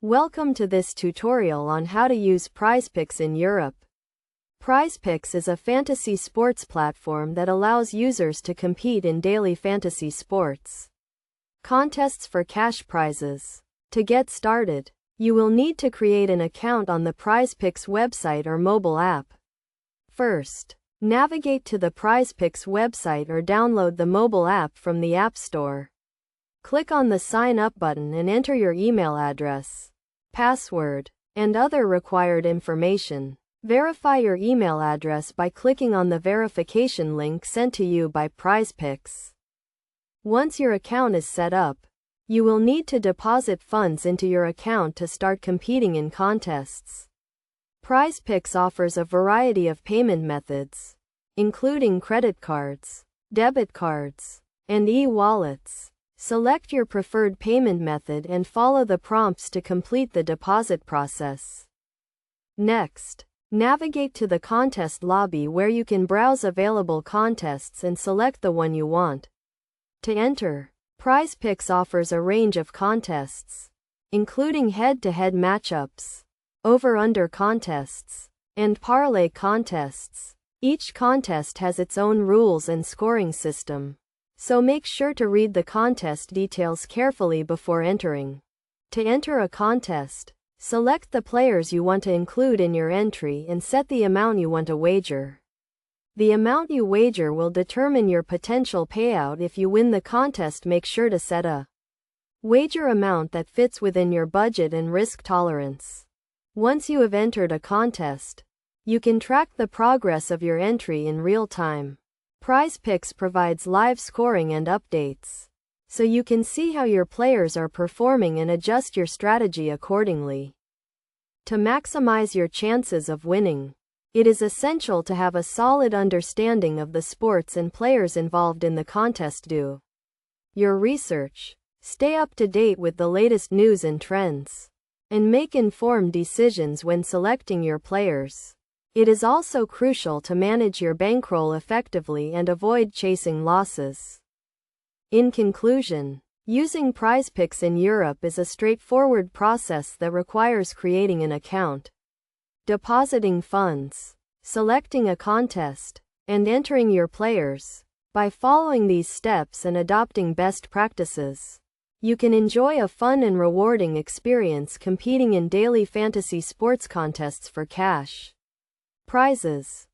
Welcome to this tutorial on how to use Prizepicks in Europe. Prizepicks is a fantasy sports platform that allows users to compete in daily fantasy sports contests for cash prizes. To get started, you will need to create an account on the Prizepicks website or mobile app. First, navigate to the Prizepicks website or download the mobile app from the App Store. Click on the Sign Up button and enter your email address, password, and other required information. Verify your email address by clicking on the verification link sent to you by Prizepicks. Once your account is set up, you will need to deposit funds into your account to start competing in contests. Prizepicks offers a variety of payment methods, including credit cards, debit cards, and e-wallets. Select your preferred payment method and follow the prompts to complete the deposit process. Next, navigate to the contest lobby where you can browse available contests and select the one you want to enter. Prizepicks offers a range of contests, including head-to-head matchups, over-under contests, and parlay contests. Each contest has its own rules and scoring system, so make sure to read the contest details carefully before entering. To enter a contest, select the players you want to include in your entry and set the amount you want to wager. The amount you wager will determine your potential payout. If you win the contest, make sure to set a wager amount that fits within your budget and risk tolerance. Once you have entered a contest, you can track the progress of your entry in real time. Prizepicks provides live scoring and updates, so you can see how your players are performing and adjust your strategy accordingly. To maximize your chances of winning, it is essential to have a solid understanding of the sports and players involved in the contest. Do your research, stay up to date with the latest news and trends, and make informed decisions when selecting your players. It is also crucial to manage your bankroll effectively and avoid chasing losses. In conclusion, using Prizepicks in Europe is a straightforward process that requires creating an account, depositing funds, selecting a contest, and entering your players. By following these steps and adopting best practices, you can enjoy a fun and rewarding experience competing in daily fantasy sports contests for cash prizes.